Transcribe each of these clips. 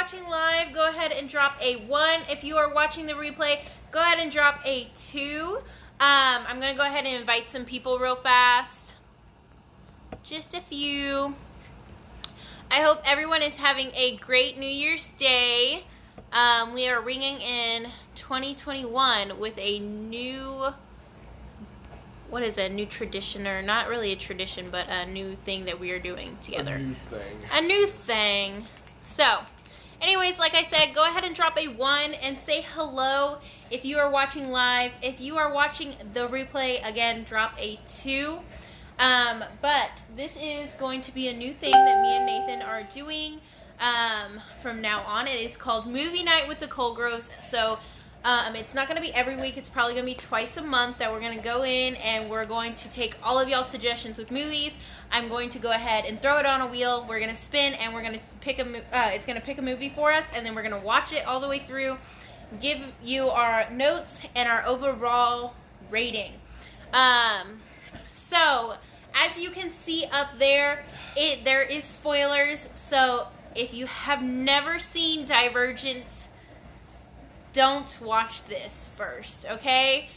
watching live, go ahead and drop a 1. If you are watching the replay, go ahead and drop a 2. I'm going to go ahead and invite some people real fast. Just a few. I hope everyone is having a great New Year's Day. We are ringing in 2021 with a new, what is a new tradition, or not really a tradition, but a new thing that we are doing together. A new thing. So, anyways, like I said, go ahead and drop a 1 and say hello if you are watching live. If you are watching the replay, again, drop a 2. But this is going to be a new thing that me and Nathan are doing from now on. It is called Movie Night with the Colgroves. So it's not going to be every week. It's probably going to be twice a month that we're going to go in and we're going to take all of y'all's suggestions with movies. I'm going to go ahead and throw it on a wheel. We're going to spin and we're going to pick it's going to pick a movie for us, and then we're going to watch it all the way through, give you our notes and our overall rating. So as you can see up there, there is spoilers. So if you have never seen Divergent, don't watch this first, okay?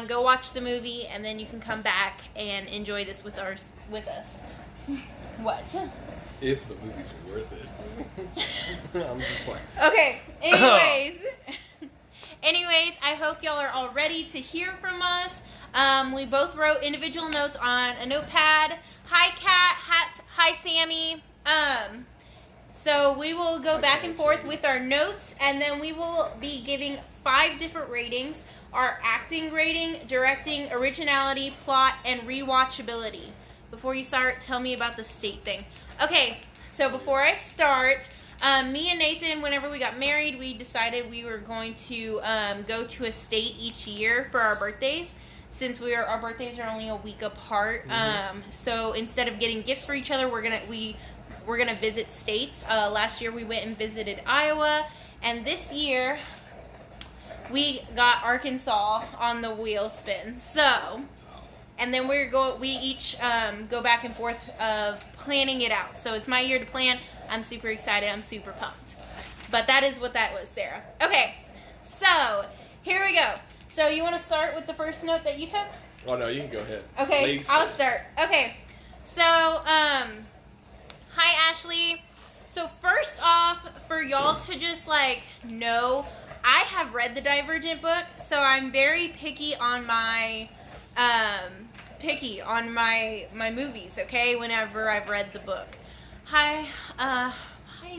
Go watch the movie, and then you can come back and enjoy this with us. What? If the movie's worth it. I'm just playing. Okay, anyways, I hope y'all are all ready to hear from us. We both wrote individual notes on a notepad. Hi, Kat. Hi, Sammy. So we will go back and forth with our notes, and then we will be giving 5 different ratings: our acting rating, directing, originality, plot, and rewatchability. Before you start, tell me about the state thing. Okay, so before I start, me and Nathan, whenever we got married, we decided we were going to go to a state each year for our birthdays, since our birthdays are only a week apart. So instead of getting gifts for each other, we're gonna visit states. Last year we went and visited Iowa, and this year we got Arkansas on the wheel spin. So, and then we each go back and forth of planning it out. So it's my year to plan. I'm super excited. I'm super pumped. But that is what that was, Sarah. Okay, so here we go. So you want to start with the first note that you took? Oh no, you can go ahead. Okay, I'll start. Okay, so hi Ashley. So first off, for y'all to just know, I have read the Divergent book, so I'm very picky on my my movies. Okay, whenever I've read the book. Hi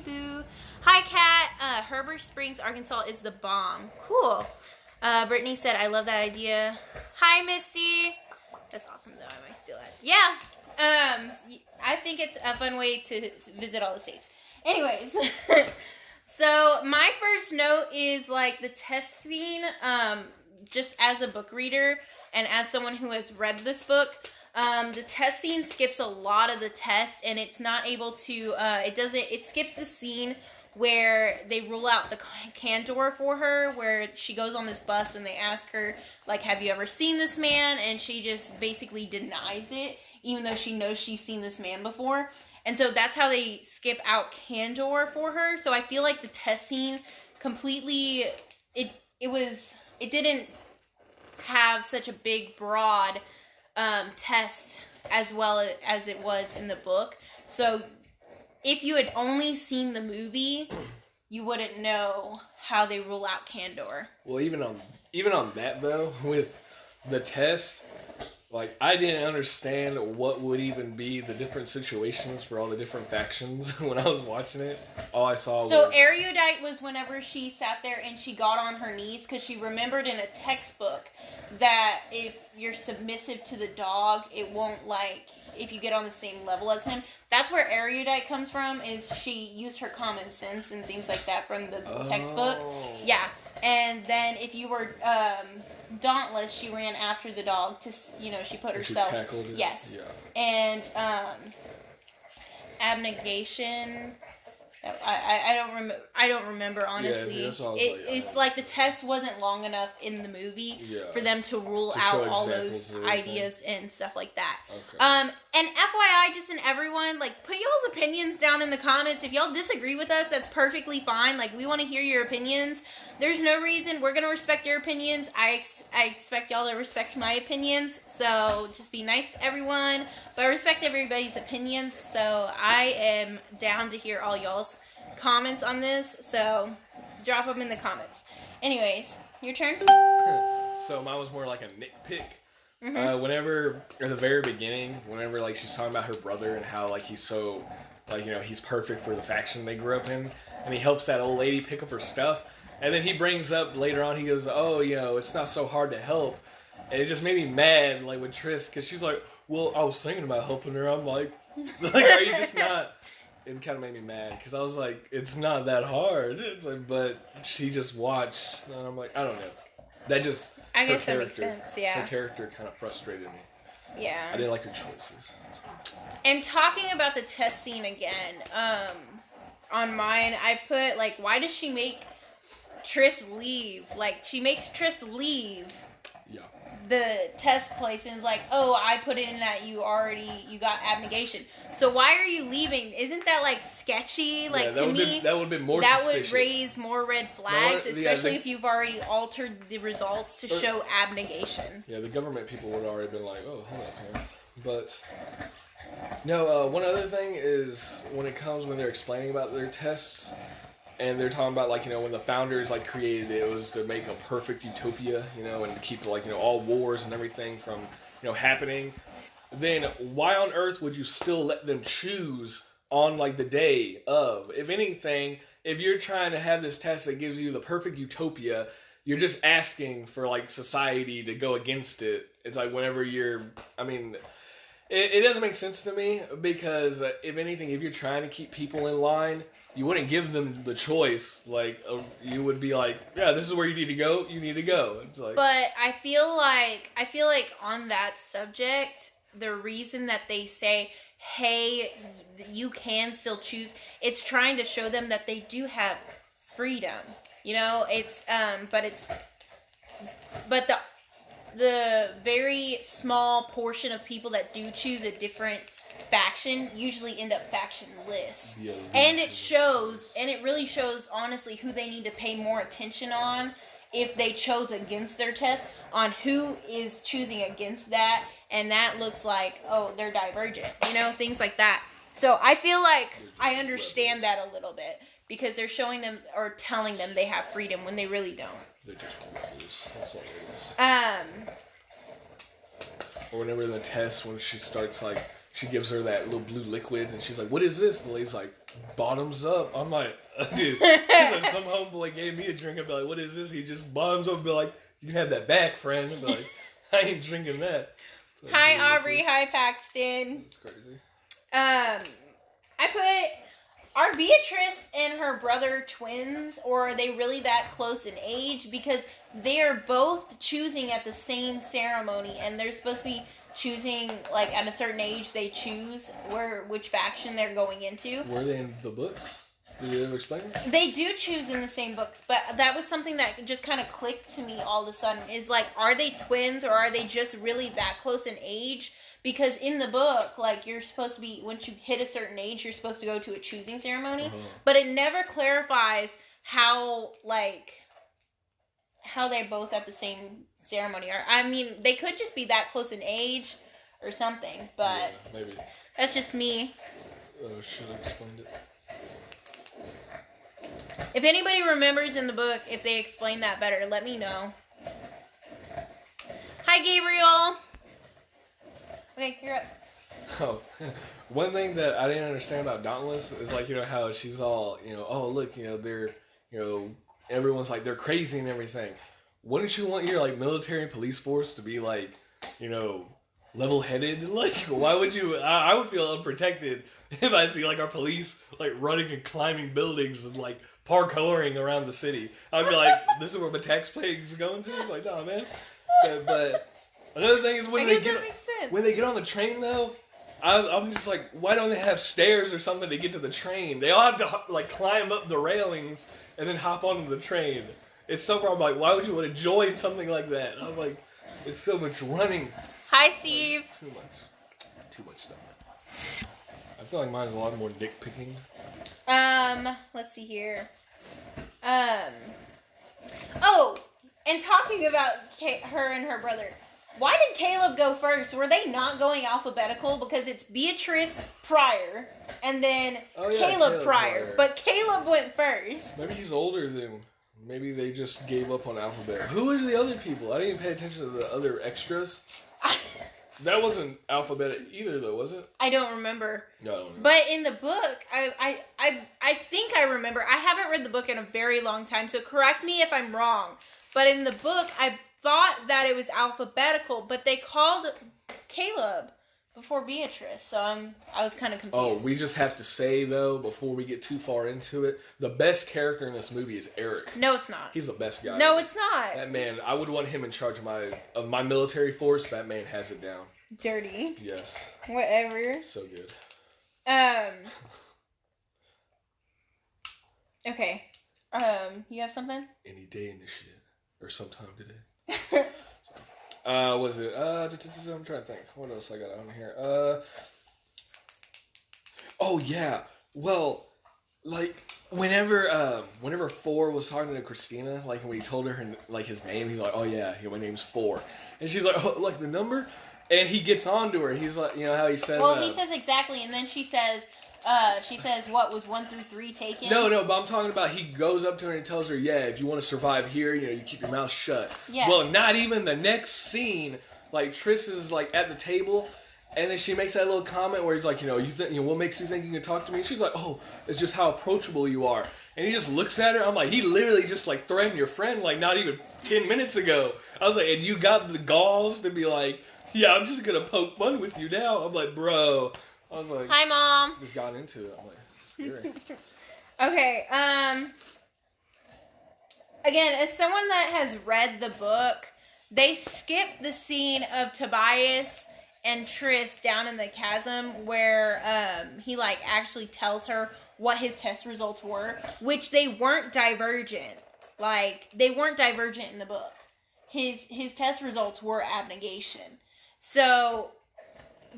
Boo. Hi Kat. Herbert Springs, Arkansas is the bomb. Cool. Brittany said, I love that idea. Hi, Misty. That's awesome, though. I might steal that. Yeah. I think it's a fun way to visit all the states. Anyways. So, my first note is, the test scene, just as a book reader and as someone who has read this book, the test scene skips a lot of the test, and it's not able to, it skips the scene where they rule out the candor for her, where she goes on this bus and they ask her, have you ever seen this man? And she just basically denies it, even though she knows she's seen this man before. And so that's how they skip out candor for her. So I feel like the test scene completely, it didn't have such a big, broad test as well as it was in the book. So if you had only seen the movie, you wouldn't know how they rule out candor. Well, even on that though, with the test, I didn't understand what would even be the different situations for all the different factions when I was watching it. All I saw was... So erudite was whenever she sat there and she got on her knees, because she remembered in a textbook that if you're submissive to the dog, it won't if you get on the same level as him. That's where erudite comes from, is she used her common sense and things like that from the textbook. Yeah. And then if you were dauntless, she ran after the dog to, she put herself... She tackled it? Yes. Yeah. And abnegation I don't remember honestly. Yeah, that's what I was It's like the test wasn't long enough in the movie for them to rule to out show all examples those of ideas and stuff like that. Okay. And FYI, just in everyone, like, put y'all's opinions down in the comments. If y'all disagree with us, that's perfectly fine. Like, we want to hear your opinions. There's no reason. We're gonna respect your opinions. I expect y'all to respect my opinions. So just be nice to everyone, but I respect everybody's opinions. So I am down to hear all y'all's comments on this, so drop them in the comments. Anyways, your turn. So mine was more like a nitpick. Mm-hmm. Whenever at the very beginning, whenever like she's talking about her brother and how like he's so like, you know, he's perfect for the faction they grew up in, and he helps that old lady pick up her stuff, and then he brings up later on, he goes, oh, you know, it's not so hard to help. And it just made me mad, like, with Triss, because she's like, well, I was thinking about helping her. I'm like, are you just not? It kind of made me mad, because I was like, it's not that hard. It's like, but she just watched, and I'm like, I don't know. That just, I guess that makes sense, yeah. Her character kind of frustrated me. Yeah. I didn't like her choices. And talking about the test scene again, on mine, I put, like, why does she make Triss leave? Like, she makes Triss leave. Yeah. The test place, and is like, oh, I put it in that you got abnegation. So why are you leaving? Isn't that like sketchy? Like, to me, that would have been more that suspicious. would raise more red flags, especially if you've already altered the results to show abnegation. Yeah, the government people would have already been like, oh, hold up here. But no, one other thing is when they're explaining about their tests. And they're talking about, like, you know, when the founders, like, created it, it was to make a perfect utopia, you know, and to keep, like, you know, all wars and everything from, you know, happening. Then why on earth would you still let them choose on, like, the day of? If anything, if you're trying to have this test that gives you the perfect utopia, you're just asking for, like, society to go against it. It's like whenever it doesn't make sense to me, because if anything, if you're trying to keep people in line, you wouldn't give them the choice. Like, you would be like, yeah, this is where you need to go. You need to go. It's like, but I feel like on that subject, the reason that they say, hey, you can still choose, it's trying to show them that they do have freedom. You know, but the very small portion of people that do choose a different faction usually end up factionless. Yeah, and it really shows honestly who they need to pay more attention on if they chose against their test, on who is choosing against that, and that looks like, oh, they're divergent, you know, things like that. So I feel like I understand that a little bit, because they're showing them or telling them they have freedom when they really don't. They're just rebels. That's all it is. Or whenever in the test, when she starts, like, she gives her that little blue liquid, and she's like, what is this? And the lady's like, bottoms up. I'm like, dude, she's like, some homeboy gave me a drink. I'd be like, what is this? He just bottoms up and be like, you can have that back, friend. I'd be like, I ain't drinking that. So hi, Aubrey. Hi, Paxton. It's crazy. I put... Are Beatrice and her brother twins, or are they really that close in age? Because they are both choosing at the same ceremony, and they're supposed to be choosing, like, at a certain age they choose which faction they're going into. Were they in the books? Did they ever explain it? They do choose in the same books, but that was something that just kind of clicked to me all of a sudden. Is like, are they twins, or are they just really that close in age? Because in the book, like, you're supposed to be, once you hit a certain age, you're supposed to go to a choosing ceremony. Uh-huh. But it never clarifies how they both at the same ceremony are. I mean, they could just be that close in age or something, but yeah, maybe. That's just me. Should have explained it. If anybody remembers in the book, if they explain that better, let me know. Hi, Gabriel. Okay, you're up. Oh, one thing that I didn't understand about Dauntless is, like, you know, how she's all, you know, oh, look, you know, they're, you know, everyone's like, they're crazy and everything. Wouldn't you want your, like, military and police force to be, like, you know, level-headed? Like, why would you, I would feel unprotected if I see, like, our police, like, running and climbing buildings and, like, parkouring around the city. I'd be like, this is where my tax pay's going to? It's like, no, man. But another thing is when they get on the train, though, I'm just like, why don't they have stairs or something to get to the train? They all have to like climb up the railings and then hop onto the train. It's so I'm like, why would you want to join something like that? And I'm like, it's so much running. Hi, Steve. Like, too much stuff. I feel like mine's a lot more dick picking. Let's see here. Oh, and talking about her and her brother. Why did Caleb go first? Were they not going alphabetical? Because it's Beatrice Pryor and then Caleb Pryor. But Caleb went first. Maybe he's older than... Maybe they just gave up on alphabet. Who are the other people? I didn't even pay attention to the other extras. That wasn't alphabet either, though, was it? I don't remember. No, I don't remember. But in the book, I think I remember. I haven't read the book in a very long time, so correct me if I'm wrong. But in the book, I thought that it was alphabetical, but they called Caleb before Beatrice, so I was kind of confused. Oh, we just have to say, though, before we get too far into it, the best character in this movie is Eric. No, it's not. He's the best guy. No, it's not. That man, I would want him in charge of my military force. That man has it down. Dirty. Yes. Whatever. So good. Okay. You have something? Any day in this shit. Or sometime today. Was it? I'm trying to think. What else I got on here? Oh yeah. Well, like whenever Four was talking to Christina, like when he told her like his name, he's like, "Oh yeah, my name's Four," and she's like, "Oh, like the number?" And he gets on to her. He's like, you know how he says. Well, he says exactly, and then she says, what was 1 through 3 taken? No, but I'm talking about he goes up to her and tells her, yeah, if you want to survive here, you keep your mouth shut. Yeah. Well, not even the next scene, like Triss is like at the table, and then she makes that little comment where he's like, what makes you think you can talk to me? And she's like, oh, it's just how approachable you are. And he just looks at her. I'm like, he literally just like threatened your friend like not even 10 minutes ago. I was like, and you got the galls to be like, yeah, I'm just gonna poke fun with you now. I'm like, bro. I was like, hi, Mom. Just got into it. I'm like, scary. Okay, again, as someone that has read the book, they skipped the scene of Tobias and Triss down in the chasm where he like actually tells her what his test results were, which they weren't divergent. Like, they weren't divergent in the book. His test results were abnegation. So,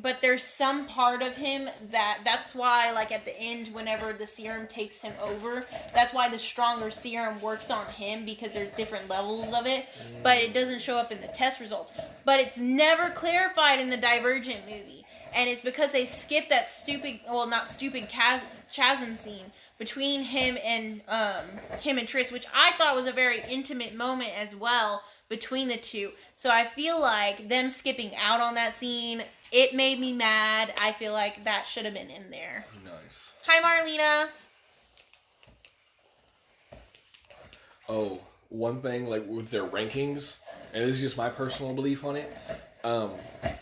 but there's some part of him that's why, like, at the end, whenever the serum takes him over, that's why the stronger serum works on him, because there's different levels of it, but it doesn't show up in the test results. But it's never clarified in the Divergent movie, and it's because they skipped that chasm scene between him and Triss, which I thought was a very intimate moment as well between the two. So I feel like them skipping out on that scene, it made me mad. I feel like that should have been in there. Nice. Hi, Marlena. Oh, one thing, like, with their rankings, and this is just my personal belief on it,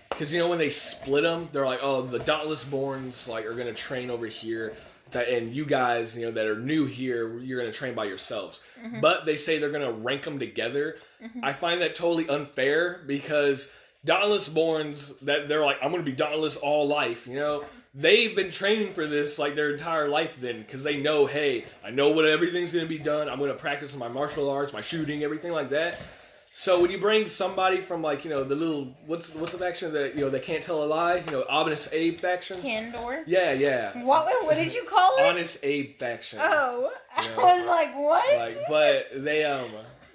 because, when they split them, they're like, oh, the Dauntless Borns, like, are going to train over here, and you guys, that are new here, you're going to train by yourselves. Mm-hmm. But they say they're going to rank them together. Mm-hmm. I find that totally unfair, because Dauntless Borns, that they're like, I'm going to be Dauntless all life, They've been training for this, like, their entire life then, because they know, hey, I know what everything's going to be done. I'm going to practice my martial arts, my shooting, everything like that. So when you bring somebody from, like, the little, what's the faction that, they can't tell a lie? Honest Abe faction? Candor? Yeah. What did you call it? Honest Abe faction. Oh, I was like, what? Like, but they,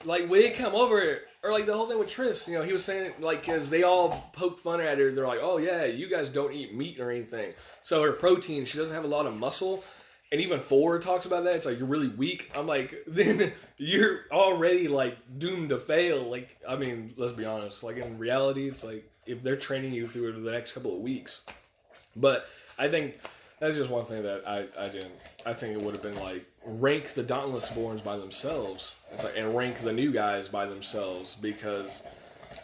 like, when they come over, or, like, the whole thing with Triss, he was saying, like, because they all poked fun at her, they're like, oh, yeah, you guys don't eat meat or anything. So her protein, she doesn't have a lot of muscle. And even Ford talks about that. It's like, you're really weak. I'm like, then you're already, like, doomed to fail. Like, I mean, let's be honest. Like, in reality, it's like, if they're training you through the next couple of weeks. But I think that's just one thing that I didn't. I think it would have been, like, rank the Dauntless Borns by themselves. It's like, and rank the new guys by themselves. Because,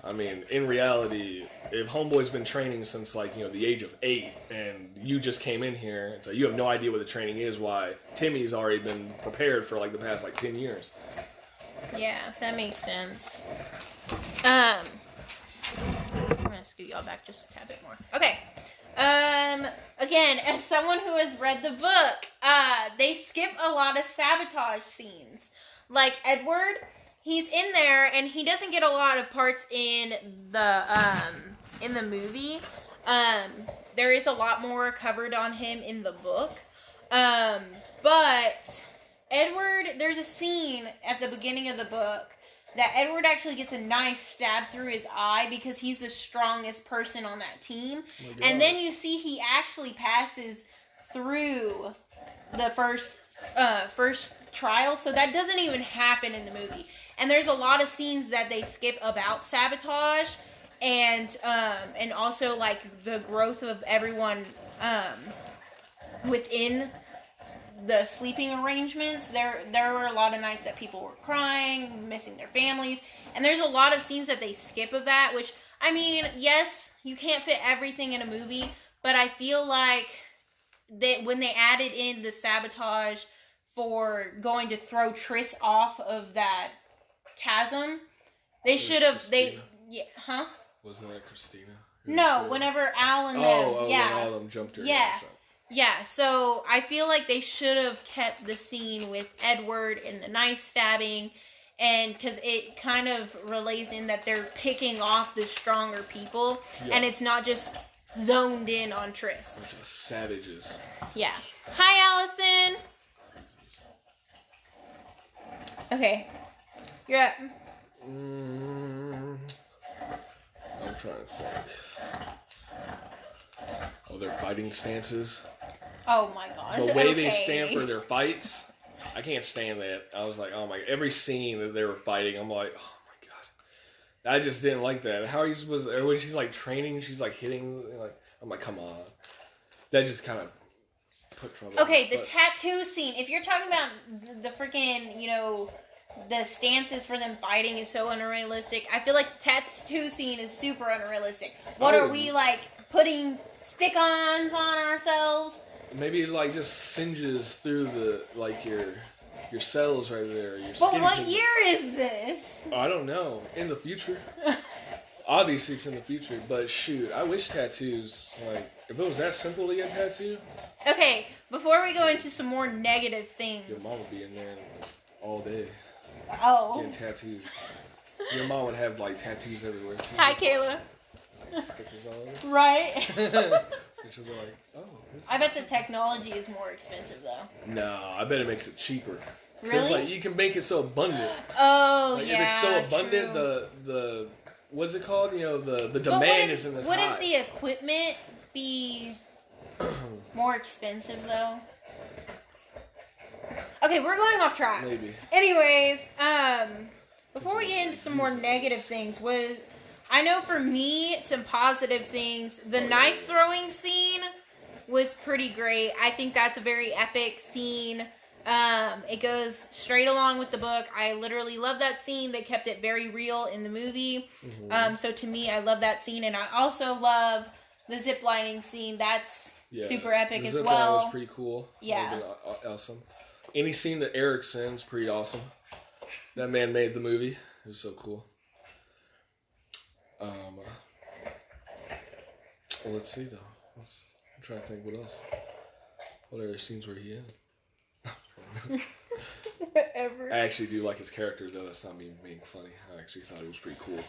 I mean, in reality, if Homeboy's been training since, like, the age of 8, and you just came in here, so you have no idea what the training is, why Timmy's already been prepared for, like, the past, like, 10 years. Yeah, that makes sense. I'm gonna scoot y'all back just a tad bit more. Okay. Again, as someone who has read the book, they skip a lot of sabotage scenes. Like Edward, he's in there and he doesn't get a lot of parts in the movie. There is a lot more covered on him in the book. But Edward, there's a scene at the beginning of the book that Edward actually gets a knife stabbed through his eye because he's the strongest person on that team. Oh, and then you see he actually passes through the first trial, so that doesn't even happen in the movie. And there's a lot of scenes that they skip about sabotage and also like the growth of everyone within the sleeping arrangements. There were a lot of nights that people were crying, missing their families, and there's a lot of scenes that they skip of that, which, I mean, yes, you can't fit everything in a movie, but I feel like that when they added in the sabotage for going to throw Triss off of that chasm, they should have, Wasn't that Christina? No, whenever Al and them, when all of them jumped her. Yeah, so I feel like they should have kept the scene with Edward and the knife stabbing, and because it kind of relays in that they're picking off the stronger people, and it's not just zoned in on Triss. Bunch of savages. Yeah. Hi, Allison. Okay. You're up. I'm trying to think. Oh, their fighting stances. Oh my gosh. The way they stand for their fights, I can't stand that. I was like, oh my, every scene that they were fighting, I'm like, oh my god. I just didn't like that. How are you supposed to, when she's like training, she's like hitting, like, I'm like, come on. That just kind of put trouble. Okay, the tattoo scene. If you're talking about the freaking, the stances for them fighting is so unrealistic. I feel like the tattoo scene is super unrealistic. What are we, like, putting stick-ons on ourselves? Maybe like just singes through the your cells right there. But what year is this? I don't know. In the future. Obviously it's in the future, but shoot, I wish tattoos, like, if it was that simple to get a tattoo. Okay, before we go into some more negative things. Your mom would be in there all day. Oh. Getting tattoos. Your mom would have like tattoos everywhere. Hi, Kayla. Like, stickers all over. Right. And she'll be like, oh. I bet the technology is more expensive, though. No, I bet it makes it cheaper. Really? Like, you can make it so abundant. Oh, like, yeah, if it's so abundant, true. the what's it called? The demand isn't as high. Wouldn't the equipment be more expensive, though? Okay, we're going off track. Maybe. Anyways, before we get into some more negative things, I know for me, some positive things. The knife throwing scene was pretty great. I think that's a very epic scene. It goes straight along with the book. I literally love that scene. They kept it very real in the movie. Mm-hmm. So to me, I love that scene. And I also love the ziplining scene. That's super epic as well. The zipline was pretty cool. Yeah. Awesome. Any scene that Eric's in is pretty awesome. That man made the movie. It was so cool. Well, let's see, though. I'm trying to think what else. What other scenes were he in? Whatever. I actually do like his character, though. That's not me being funny. I actually thought it was pretty cool.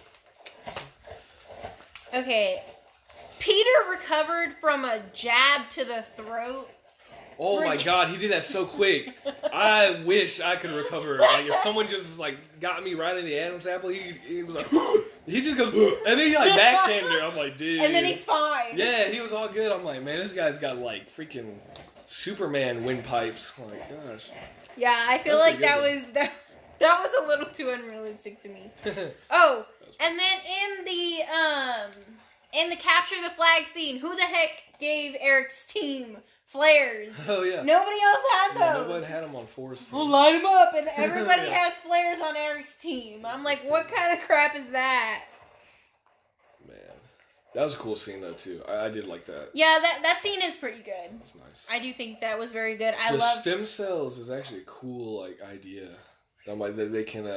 Okay. Peter recovered from a jab to the throat. Oh my god, he did that so quick. I wish I could recover. Like, if someone just, like, got me right in the Adam's apple, he was like, he just goes, and then he, like, backhanded her. I'm like, dude. And then he's fine. Yeah, he was all good. I'm like, man, this guy's got, like, freaking Superman windpipes. Oh my gosh. Yeah, I feel like that was a little too unrealistic to me. Oh, and then in the capture the flag scene, who the heck gave Eric's team flares? Oh, yeah. Nobody else had those. Yeah, nobody had them on Force. We'll light them up, and everybody has flares on Eric's team. I'm like, what kind of crap is that? Man. That was a cool scene, though, too. I did like that. Yeah, that scene is pretty good. That was nice. I do think that was very good. The stem cells is actually a cool, like, idea. I'm like, they can,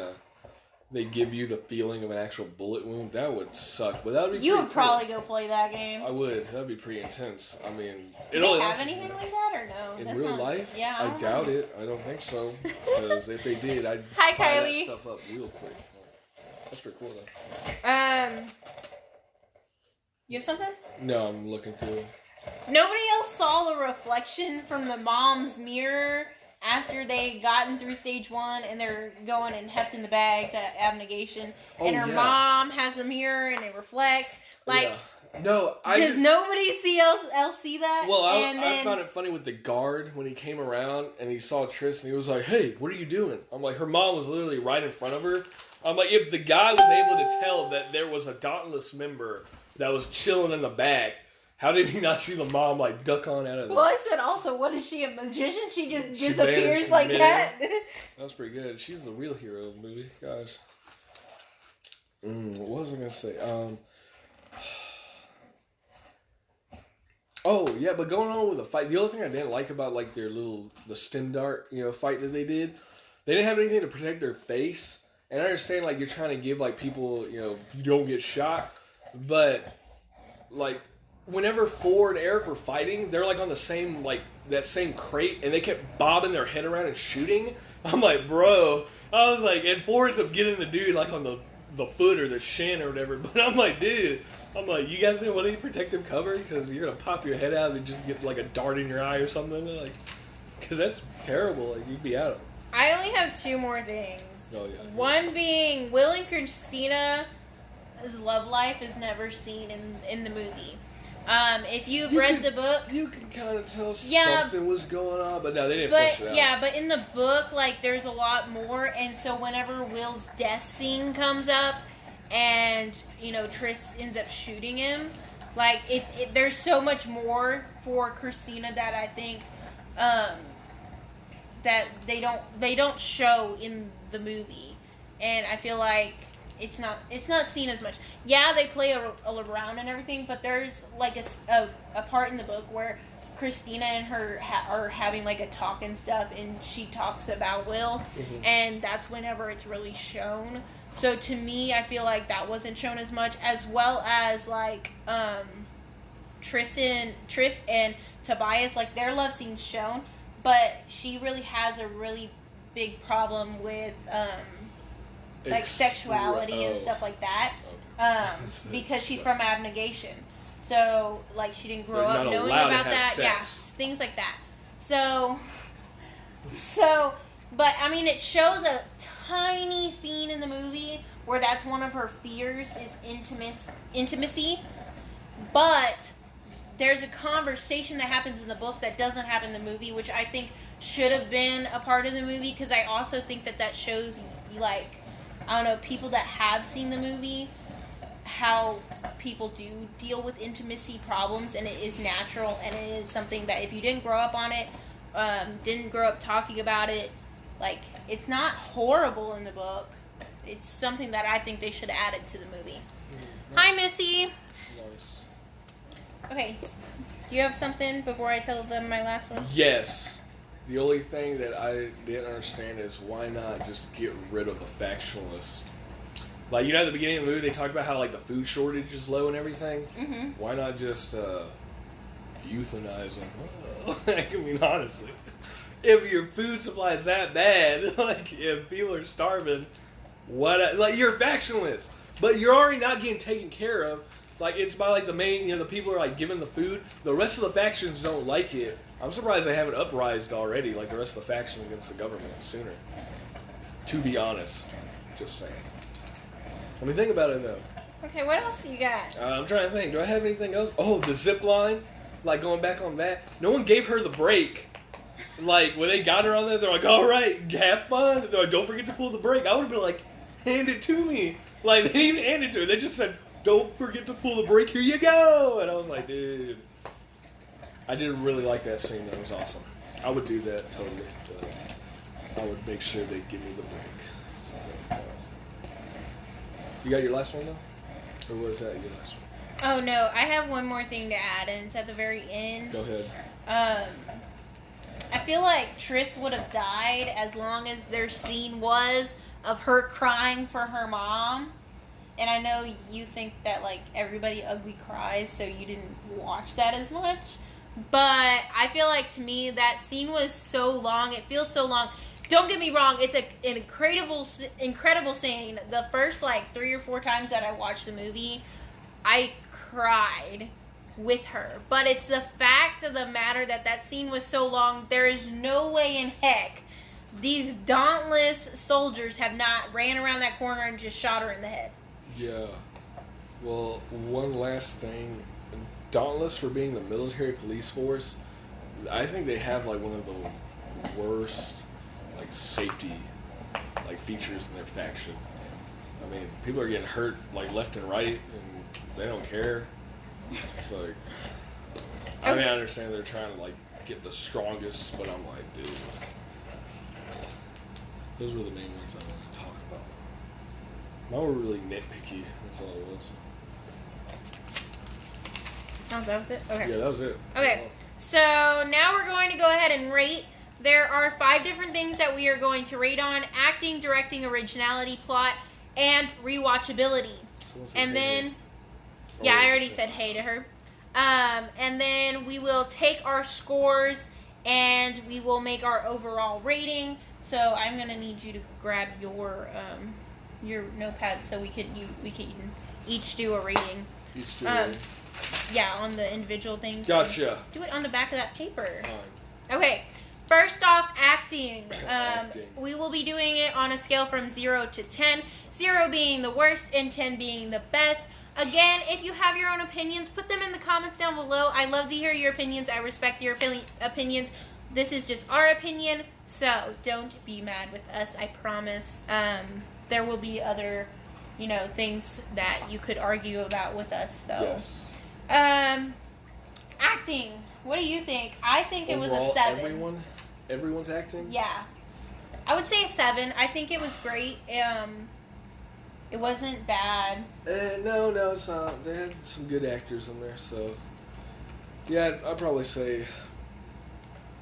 they give you the feeling of an actual bullet wound, that would suck. But that would be You pretty would probably cool. go play that game. I would. That'd be pretty intense. I mean, Do they have anything like that or no? in That's real not, life? Yeah, I doubt it. I don't think so. Because if they did, I'd Hi, buy Kylie. that stuff up real quick. That's pretty cool though. You have something? No, I'm looking through. Nobody else saw the reflection from the mom's mirror after they gotten through stage 1 and they're going and hefting the bags at abnegation. And her mom has a mirror and it reflects. Like, no, does nobody else see that? Well, I found it funny with the guard when he came around and he saw Triss and he was like, "Hey, what are you doing?" I'm like, her mom was literally right in front of her. I'm like, if the guy was able to tell that there was a Dauntless member that was chilling in the back, how did he not see the mom like duck on out of there? Well, I said also, what is she, a magician? She just She disappears vanished like that. That was pretty good. She's the real hero of the movie, gosh. What was I gonna say? Oh yeah, but going on with the fight, the other thing I didn't like about like the Stendart, fight that they didn't have anything to protect their face. And I understand like you're trying to give like people, you don't get shot, but like whenever Ford and Eric were fighting, they're like on the same that same crate, and they kept bobbing their head around and shooting. I'm like, bro, I was like, and Ford ends up getting the dude like on the foot or the shin or whatever. But I'm like, dude, you guys didn't want any protective cover because you're gonna pop your head out and just get like a dart in your eye or something, like, because that's terrible. Like you'd be out. I only have 2 more things. Oh yeah. One being Will and Christina's love life is never seen in the movie. If you've read the book, you can kind of tell something was going on, but no, they didn't flesh it out. Yeah, but in the book, like, there's a lot more, and so whenever Will's death scene comes up, and Triss ends up shooting him, like there's so much more for Christina that I think that they don't show in the movie, and I feel like it's not seen as much. Yeah, they play around and everything, but there's like a part in the book where Christina and her are having like a talk and stuff, and she talks about Will, and that's whenever it's really shown. So to me, I feel like that wasn't shown as much, as well as like Triss and Tobias, like their love scene's shown, but she really has a really big problem with like sexuality and stuff like that, because she's from abnegation. So like she didn't grow up knowing about that. Yeah, things like that. So, but I mean, it shows a tiny scene in the movie where that's one of her fears is intimacy, but there's a conversation that happens in the book that doesn't happen in the movie, which I think should have been a part of the movie, because I also think that shows, like, I don't know, people that have seen the movie, how people do deal with intimacy problems, and it is natural, and it is something that if you didn't grow up on it, didn't grow up talking about it, like, it's not horrible in the book. It's something that I think they should have added to the movie. Hi, Missy. Nice. Okay, do you have something before I tell them my last one? Yes. The only thing that I didn't understand is why not just get rid of the factionalists? Like, at the beginning of the movie, they talked about how, like, the food shortage is low and everything. Mm-hmm. Why not just euthanize them? I mean, honestly. If your food supply is that bad, like, if people are starving, like, you're a factionalist. But you're already not getting taken care of. Like, it's by, like, the main, the people are, like, giving the food. The rest of the factions don't like it. I'm surprised they haven't uprised already, like the rest of the faction, against the government sooner. To be honest. Just saying. Let me think about it, though. Okay, what else you got? I'm trying to think. Do I have anything else? Oh, the zip line. Like, going back on that. No one gave her the break. Like, when they got her on there, they're like, all right, have fun. They're like, don't forget to pull the brake. I would have been like, hand it to me. Like, they didn't even hand it to her. They just said, don't forget to pull the brake. Here you go. And I was like, dude. I did really like that scene. That was awesome. I would do that totally. But I would make sure they give me the break. So, you got your last one, though? Or was that your last one? Oh, no. I have one more thing to add, and it's at the very end. Go ahead. I feel like Triss would have died as long as their scene was of her crying for her mom. And I know you think that, like, everybody ugly cries, so you didn't watch that as much. But I feel like, to me, that scene was so long. It feels so long. Don't get me wrong. It's an incredible scene. The first, like, 3 or 4 times that I watched the movie, I cried with her. But it's the fact of the matter that that scene was so long. There is no way in heck these dauntless soldiers have not ran around that corner and just shot her in the head. Yeah. Well, one last thing. Dauntless, for being the military police force, I think they have like one of the worst like safety like features in their faction. I mean, people are getting hurt like left and right, and they don't care. It's like, I mean, I understand they're trying to like get the strongest, but I'm like, dude, those were the main ones I wanted to talk about. Mine were really nitpicky. That's all it was. Oh, that was it? Okay. Yeah, that was it. Okay, so now we're going to go ahead and rate. There are 5 different things that we are going to rate on: acting, directing, originality, plot, and rewatchability. And then, yeah, I already said hey to her. And then we will take our scores and we will make our overall rating. So I'm gonna need you to grab your notepad so we can each do a rating. Each do a rating. Yeah, on the individual things. Gotcha. Do it on the back of that paper. Fine. Okay. First off, acting. Acting. We will be doing it on a scale from 0 to 10. 0 being the worst and 10 being the best. Again, if you have your own opinions, put them in the comments down below. I love to hear your opinions. I respect your opinions. This is just our opinion, so don't be mad with us, I promise. There will be other, things that you could argue about with us, so. Yes. Acting. What do you think? I think it Overall, was a 7. Everyone's acting? Yeah. I would say a 7. I think it was great. It wasn't bad. No, it's not. They had some good actors in there, so yeah, I'd probably say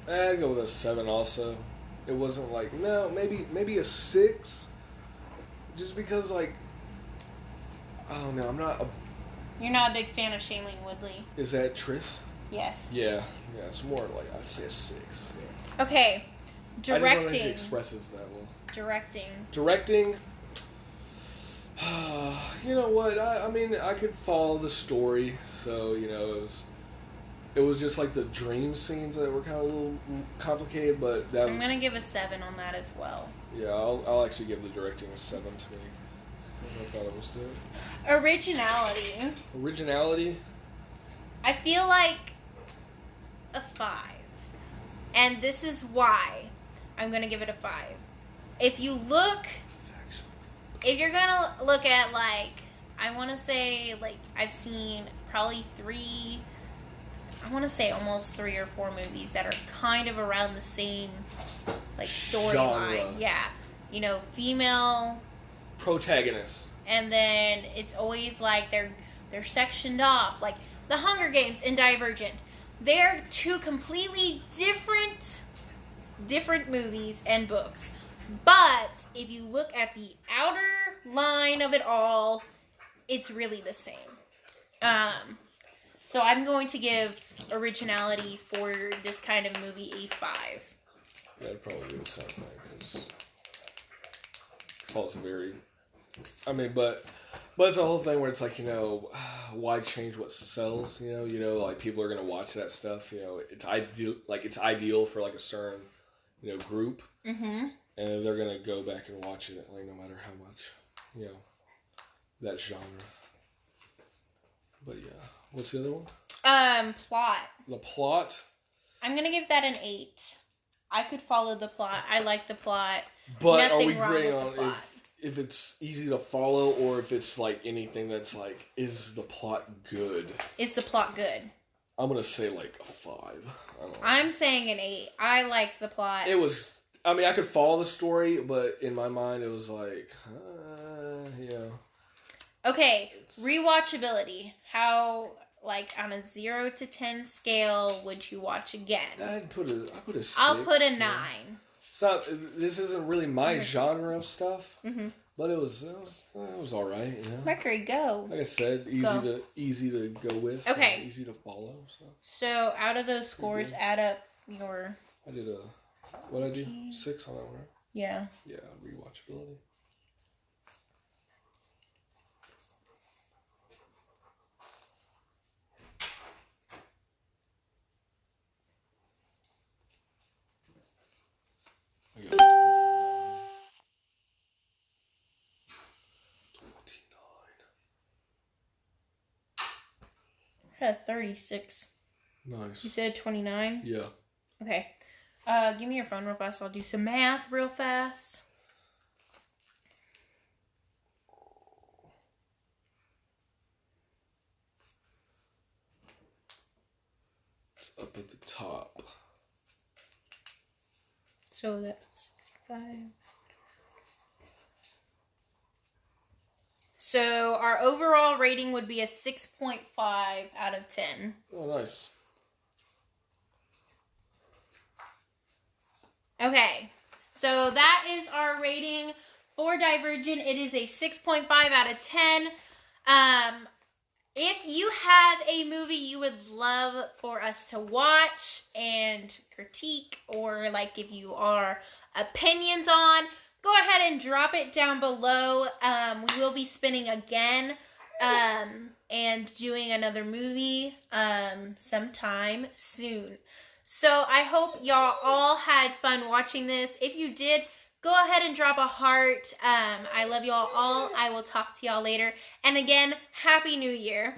I'd go with a 7 also. It wasn't like, no, maybe a 6, just because like, I don't know, You're not a big fan of Shailene Woodley. Is that Triss? Yes. Yeah, it's more like, I'd say a 6. Yeah. Okay, directing. I don't know if she expresses that well. Directing. You know what? I mean, I could follow the story, so it was just like the dream scenes that were kind of a little complicated, but I'm gonna give a 7 on that as well. Yeah, I'll actually give the directing a 7 to me. I thought it was good. Originality. I feel like a 5, and this is why I'm gonna give it a 5. If you're gonna look at, like, I want to say, like, I've seen probably almost 3 or 4 movies that are kind of around the same, like, storyline. Yeah. Female protagonist. And then it's always like they're sectioned off. Like The Hunger Games and Divergent. They're 2 completely different movies and books. But if you look at the outer line of it all, it's really the same. So I'm going to give originality for this kind of movie a 5. Yeah, I'd probably do the same thing, because Paul's very... I mean, but it's a whole thing where it's like, why change what sells? Like, people are going to watch that stuff. It's ideal for like a certain, group. Mm-hmm. And they're going to go back and watch it, like, no matter how much, that genre. But yeah. What's the other one? Plot. The plot? I'm going to give that an 8. I could follow the plot. I like the plot. But are we agreeing on if it's easy to follow, or if it's like anything that's like, is the plot good? Is the plot good? I'm going to say like a 5. I'm saying an 8. I like the plot. It was... I mean, I could follow the story, but in my mind, it was like, yeah. Okay, rewatchability. How, like, on a 0 to 10 scale would you watch again? I'd put a 6. I'll put a 9. It's not. This isn't really my genre of stuff, Mm-hmm. but it was all right. You know. Mercury, go. Like I said, easy to go with. Okay. Easy to follow. So out of those scores, add up your. I did what I do 6 on that one. Right? Yeah. Yeah, rewatchability. I got 29. I had 36. Nice. You said 29? Yeah. Okay. Give me your phone real fast. I'll do some math real fast. It's up at the top. So that's 65. So our overall rating would be a 6.5 out of 10. Oh, nice. Okay, so that is our rating for Divergent. It is a 6.5 out of 10. If you have a movie you would love for us to watch and critique or like give you our opinions on, go ahead and drop it down below. We will be spinning again and doing another movie sometime soon. So I hope y'all all had fun watching this. If you did, go ahead and drop a heart. I love y'all all. I will talk to y'all later. And again, Happy New Year.